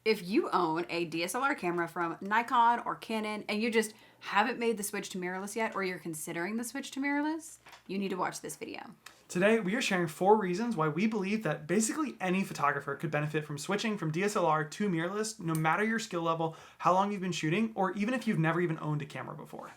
If you own a DSLR camera from Nikon or Canon and you just haven't made the switch to mirrorless yet, or you're considering the switch to mirrorless, you need to watch this video. Today, we are sharing 4 reasons why we believe that basically any photographer could benefit from switching from DSLR to mirrorless, no matter your skill level, how long you've been shooting, or even if you've never even owned a camera before.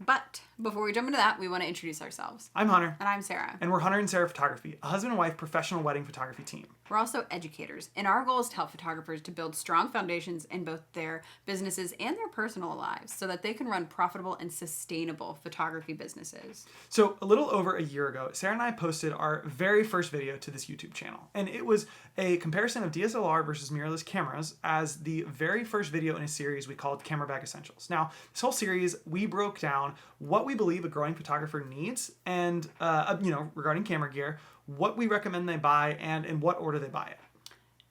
But before we jump into that, we want to introduce ourselves. I'm Hunter. And I'm Sarah. And we're Hunter and Sarah Photography, a husband and wife professional wedding photography team. We're also educators, and our goal is to help photographers to build strong foundations in both their businesses and their personal lives so that they can run profitable and sustainable photography businesses. So a little over a year ago, Sarah and I posted our very first video to this YouTube channel. And it was a comparison of DSLR versus mirrorless cameras as the very first video in a series we called Camera Bag Essentials. Now, this whole series, we broke down what we believe a growing photographer needs and, regarding camera gear, what we recommend they buy, and in what order they buy it.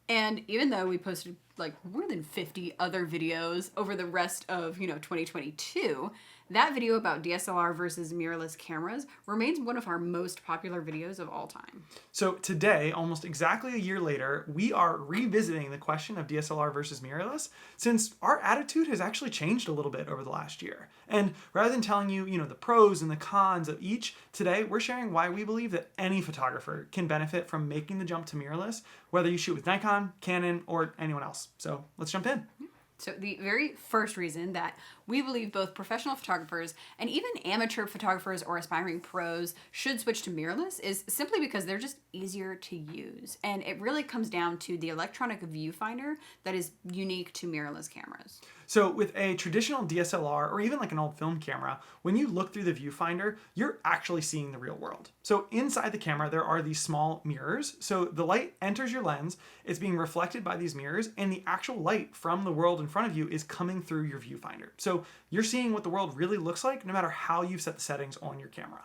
And even though we posted like more than 50 other videos over the rest of, 2022, that video about DSLR versus mirrorless cameras remains one of our most popular videos of all time. So today, almost exactly a year later, we are revisiting the question of DSLR versus mirrorless since our attitude has actually changed a little bit over the last year. And rather than telling you, the pros and the cons of each, today we're sharing why we believe that any photographer can benefit from making the jump to mirrorless, whether you shoot with Nikon, Canon, or anyone else. So let's jump in. So the very first reason that we believe both professional photographers and even amateur photographers or aspiring pros should switch to mirrorless is simply because they're just easier to use. And it really comes down to the electronic viewfinder that is unique to mirrorless cameras. So with a traditional DSLR or even like an old film camera, when you look through the viewfinder, you're actually seeing the real world. So inside the camera, there are these small mirrors. So the light enters your lens, it's being reflected by these mirrors, and the actual light from the world in front of you is coming through your viewfinder. So you're seeing what the world really looks like no matter how you've set the settings on your camera.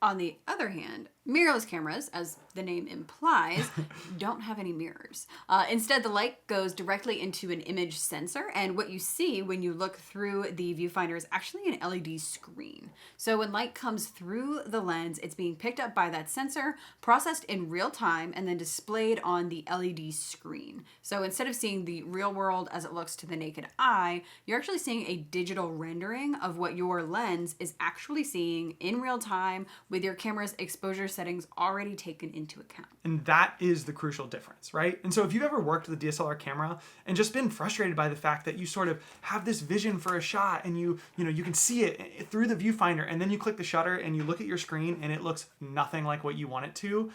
On the other hand, mirrorless cameras, as the name implies, don't have any mirrors. Instead, the light goes directly into an image sensor, and what you see when you look through the viewfinder is actually an LED screen. So when light comes through the lens, it's being picked up by that sensor, processed in real time, and then displayed on the LED screen. So instead of seeing the real world as it looks to the naked eye, you're actually seeing a digital rendering of what your lens is actually seeing in real time with your camera's exposure settings already taken into account. And that is the crucial difference, right? And so if you've ever worked with a DSLR camera and just been frustrated by the fact that you sort of have this vision for a shot and you can see it through the viewfinder, and then you click the shutter and you look at your screen and it looks nothing like what you want it to,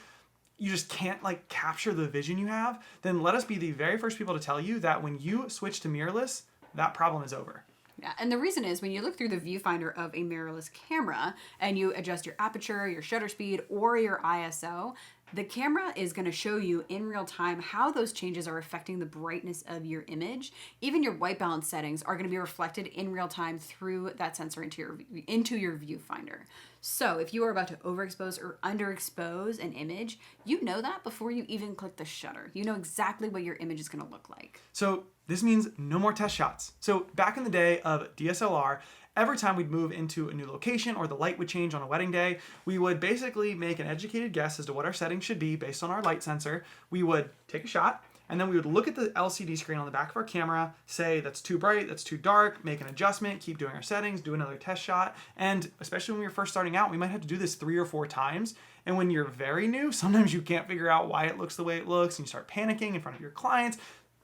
you just can't capture the vision you have, then let us be the very first people to tell you that when you switch to mirrorless, that problem is over. Yeah, and the reason is when you look through the viewfinder of a mirrorless camera and you adjust your aperture, your shutter speed, or your ISO, the camera is going to show you in real time how those changes are affecting the brightness of your image. Even your white balance settings are going to be reflected in real time through that sensor into your viewfinder. So if you are about to overexpose or underexpose an image, you know that before you even click the shutter. You know exactly what your image is going to look like. So this means no more test shots. So back in the day of DSLR, every time we'd move into a new location or the light would change on a wedding day, we would basically make an educated guess as to what our settings should be based on our light sensor. We would take a shot, and then we would look at the LCD screen on the back of our camera, say that's too bright, that's too dark, make an adjustment, keep doing our settings, do another test shot. And especially when we were first starting out, we might have to do this 3 or 4 times. And when you're very new, sometimes you can't figure out why it looks the way it looks, and you start panicking in front of your clients.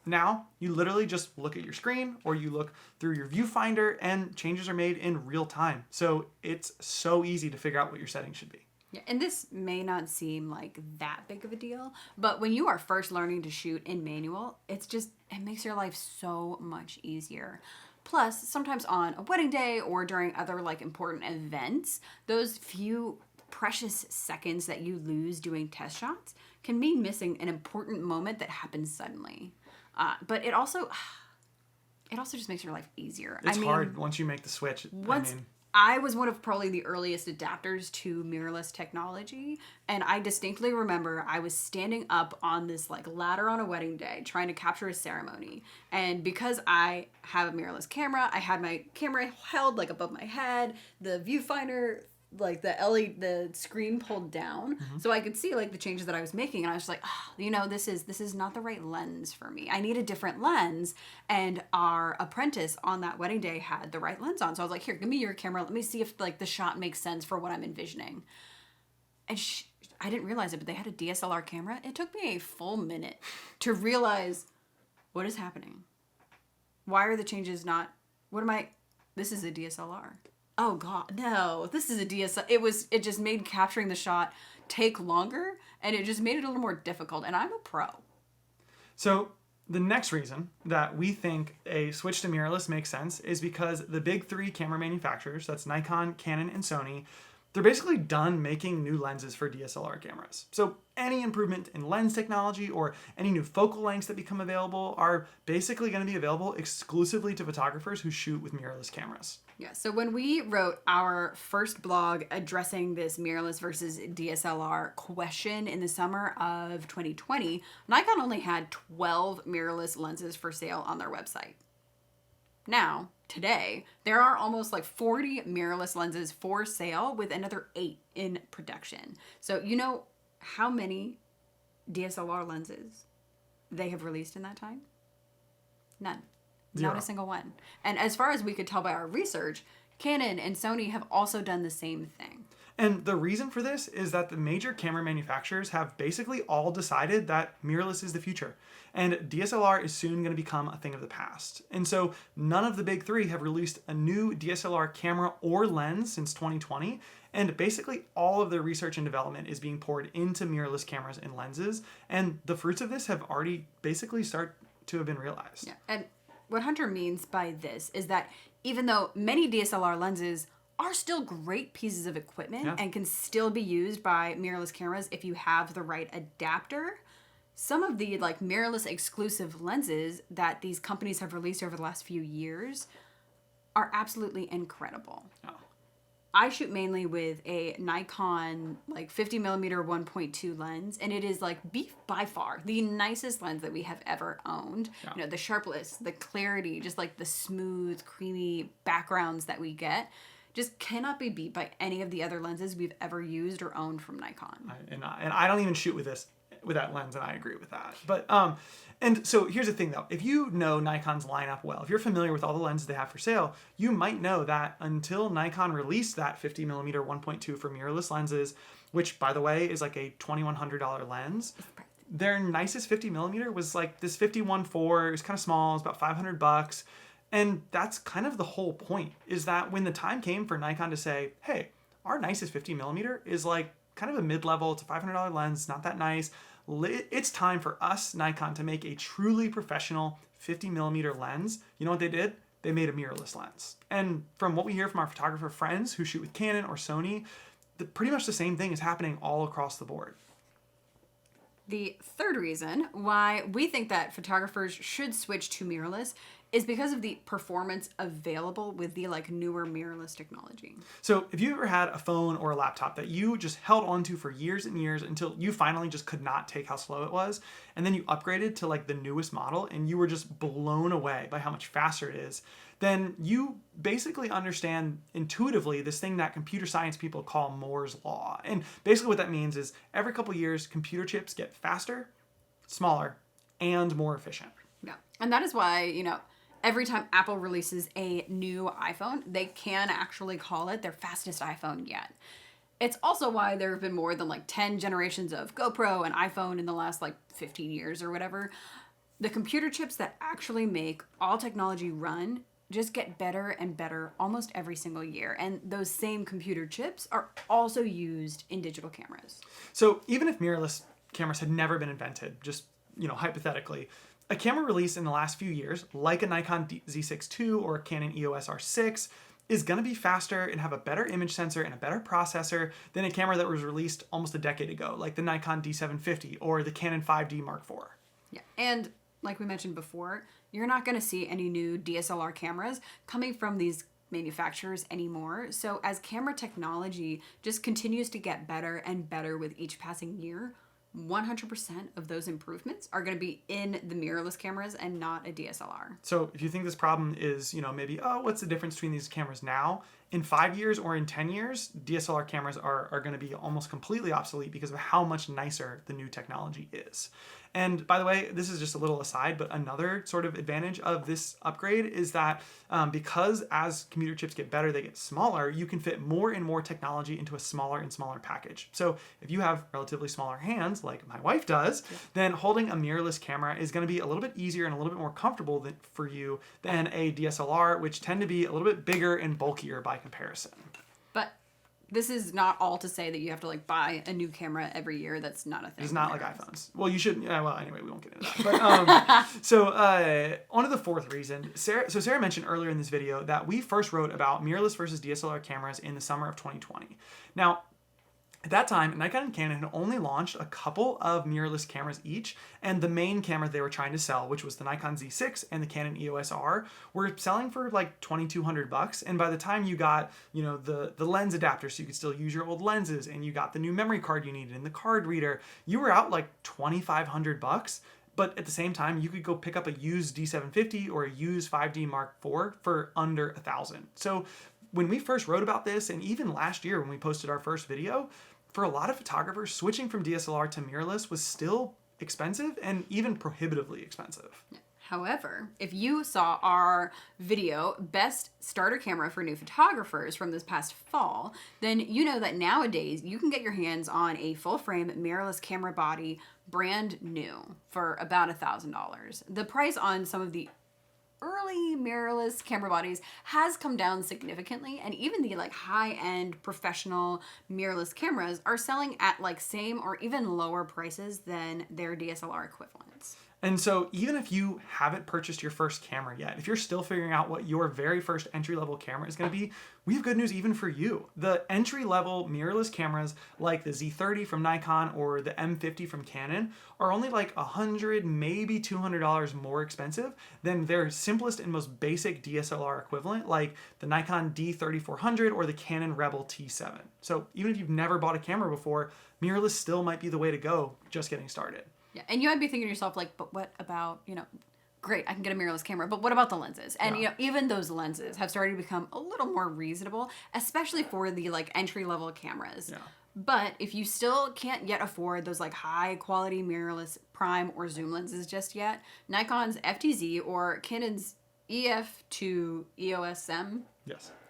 Now, you literally just look at your screen or you look through your viewfinder and changes are made in real time. So it's so easy to figure out what your settings should be. Yeah, and this may not seem like that big of a deal, but when you are first learning to shoot in manual, it makes your life so much easier. Plus, sometimes on a wedding day or during other important events, those few precious seconds that you lose doing test shots can mean missing an important moment that happens suddenly. But it also just makes your life easier. It's hard once you make the switch. I was one of probably the earliest adapters to mirrorless technology, and I distinctly remember I was standing up on this ladder on a wedding day trying to capture a ceremony. And because I have a mirrorless camera, I had my camera held above my head, the viewfinder like the the screen pulled down, so I could see like the changes that I was making, and I was like, oh, this is not the right lens for me. I need a different lens. And our apprentice on that wedding day had the right lens on, so I was like, here, give me your camera. Let me see if like the shot makes sense for what I'm envisioning. And I didn't realize it, but they had a DSLR camera. It took me a full minute to realize what is happening. Why are the changes not? This is a DSLR. Oh God, no! This is a DSLR. It just made capturing the shot take longer, and it just made it a little more difficult. And I'm a pro. So the next reason that we think a switch to mirrorless makes sense is because the big three camera manufacturers, that's Nikon, Canon, and Sony, they're basically done making new lenses for DSLR cameras. So any improvement in lens technology or any new focal lengths that become available are basically going to be available exclusively to photographers who shoot with mirrorless cameras. Yeah, so when we wrote our first blog addressing this mirrorless versus DSLR question in the summer of 2020, Nikon only had 12 mirrorless lenses for sale on their website. Now, today, there are almost like 40 mirrorless lenses for sale with another 8 in production. So you know how many DSLR lenses they have released in that time? None. Zero. Not a single one. And as far as we could tell by our research, Canon and Sony have also done the same thing. And the reason for this is that the major camera manufacturers have basically all decided that mirrorless is the future. And DSLR is soon going to become a thing of the past. And so none of the big three have released a new DSLR camera or lens since 2020. And basically all of their research and development is being poured into mirrorless cameras and lenses. And the fruits of this have already basically started to have been realized. Yeah. And what Hunter means by this is that even though many DSLR lenses are still great pieces of equipment and can still be used by mirrorless cameras if you have the right adapter, some of the like mirrorless exclusive lenses that these companies have released over the last few years are absolutely incredible. Oh. I shoot mainly with a Nikon like 50mm 1.2 lens, and it is like by far the nicest lens that we have ever owned. Yeah. You know, the sharpness, the clarity, just like the smooth, creamy backgrounds that we get just cannot be beat by any of the other lenses we've ever used or owned from Nikon. And I don't even shoot with that lens, and I agree with that. But and so here's the thing though, if you know Nikon's lineup well, if you're familiar with all the lenses they have for sale, you might know that until Nikon released that 50mm 1.2 for mirrorless lenses, which by the way is like a $2,100 lens, their nicest 50mm was like this 51.4. It was kind of small. It's about $500. And that's kind of the whole point, is that when the time came for Nikon to say, hey, our nicest 50mm is like kind of a mid-level, it's a $500 lens, not that nice. It's time for us, Nikon, to make a truly professional 50mm lens. You know what they did? They made a mirrorless lens. And from what we hear from our photographer friends who shoot with Canon or Sony, pretty much the same thing is happening all across the board. The third reason why we think that photographers should switch to mirrorless is because of the performance available with the like newer mirrorless technology. So if you ever had a phone or a laptop that you just held onto for years and years until you finally just could not take how slow it was, and then you upgraded to like the newest model and you were just blown away by how much faster it is, then you basically understand intuitively this thing that computer science people call Moore's Law. And basically what that means is every couple years, computer chips get faster, smaller, and more efficient. Yeah. And that is why, you know, every time Apple releases a new iPhone, they can actually call it their fastest iPhone yet. It's also why there have been more than like 10 generations of GoPro and iPhone in the last like 15 years or whatever. The computer chips that actually make all technology run just get better and better almost every single year. And those same computer chips are also used in digital cameras. So even if mirrorless cameras had never been invented, just, you know, hypothetically, a camera released in the last few years, like a Nikon Z6 II or a Canon EOS R6, is going to be faster and have a better image sensor and a better processor than a camera that was released almost a decade ago, like the Nikon D750 or the Canon 5D Mark IV. Yeah, and like we mentioned before, you're not going to see any new DSLR cameras coming from these manufacturers anymore. So as camera technology just continues to get better and better with each passing year, 100% of those improvements are going to be in the mirrorless cameras and not a DSLR. So if you think this problem is, maybe, oh, what's the difference between these cameras now? In 5 years or in 10 years, DSLR cameras are going to be almost completely obsolete because of how much nicer the new technology is. And by the way, this is just a little aside, but another sort of advantage of this upgrade is that because as computer chips get better, they get smaller, you can fit more and more technology into a smaller and smaller package. So if you have relatively smaller hands, like my wife does, then holding a mirrorless camera is going to be a little bit easier and a little bit more comfortable for you than a DSLR, which tend to be a little bit bigger and bulkier by comparison. But this is not all to say that you have to buy a new camera every year. That's not a thing. It's not like iPhones. Well, you shouldn't. Well, anyway, we won't get into that. But so on to the fourth reason. Sarah mentioned earlier in this video that we first wrote about mirrorless versus DSLR cameras in the summer of 2020. Now, at that time, Nikon and Canon had only launched a couple of mirrorless cameras each, and the main camera they were trying to sell, which was the Nikon Z6 and the Canon EOS R, were selling for like $2,200. And by the time you got, the lens adapter so you could still use your old lenses, and you got the new memory card you needed and the card reader, you were out like $2,500. But at the same time, you could go pick up a used D750 or a used 5D Mark IV for under $1,000. So when we first wrote about this, and even last year when we posted our first video, for a lot of photographers, switching from DSLR to mirrorless was still expensive and even prohibitively expensive. However, if you saw our video, Best Starter Camera for New Photographers from this past fall, then you know that nowadays you can get your hands on a full-frame mirrorless camera body brand new for about $1,000. The price on some of the early mirrorless camera bodies has come down significantly, and even the high-end professional mirrorless cameras are selling at same or even lower prices than their DSLR equivalents. And so even if you haven't purchased your first camera yet, if you're still figuring out what your very first entry-level camera is going to be, we have good news even for you. The entry-level mirrorless cameras like the Z30 from Nikon or the M50 from Canon are only like $100, maybe $200 more expensive than their simplest and most basic DSLR equivalent like the Nikon D3400 or the Canon Rebel T7. So even if you've never bought a camera before, mirrorless still might be the way to go just getting started. Yeah, and you might be thinking to yourself, but what about, great, I can get a mirrorless camera, but what about the lenses? And, even those lenses have started to become a little more reasonable, especially for the, entry-level cameras. Yeah. But if you still can't yet afford those, high-quality mirrorless prime or zoom lenses just yet, Nikon's FTZ or Canon's EF to EOS M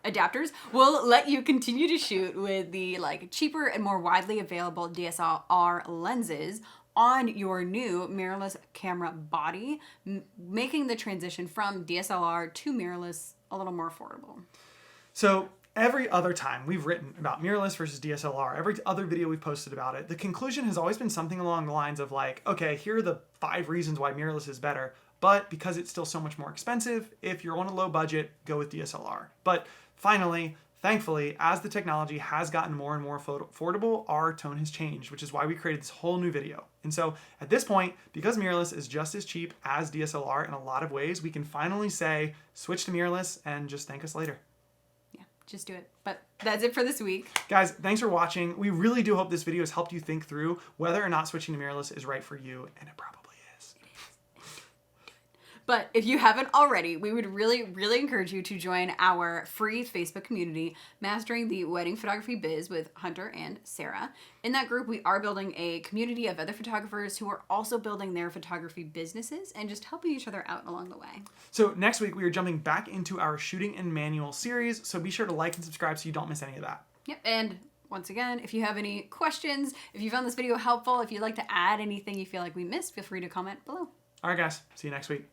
adapters will let you continue to shoot with the, cheaper and more widely available DSLR lenses on your new mirrorless camera body, making the transition from DSLR to mirrorless a little more affordable. So every other time we've written about mirrorless versus DSLR, every other video we've posted about it, the conclusion has always been something along the lines of okay, here are the 5 reasons why mirrorless is better, but because it's still so much more expensive, if you're on a low budget, go with DSLR. But finally, thankfully, as the technology has gotten more and more affordable, our tone has changed, which is why we created this whole new video. And so at this point, because mirrorless is just as cheap as DSLR in a lot of ways, we can finally say, switch to mirrorless and just thank us later. Yeah, just do it. But that's it for this week. Guys, thanks for watching. We really do hope this video has helped you think through whether or not switching to mirrorless is right for you, and it probably is. But if you haven't already, we would really, really encourage you to join our free Facebook community, Mastering the Wedding Photography Biz with Hunter and Sarah. In that group, we are building a community of other photographers who are also building their photography businesses and just helping each other out along the way. So next week, we are jumping back into our shooting and manual series, so be sure to like and subscribe so you don't miss any of that. Yep, and once again, if you have any questions, if you found this video helpful, if you'd like to add anything you feel like we missed, feel free to comment below. All right, guys. See you next week.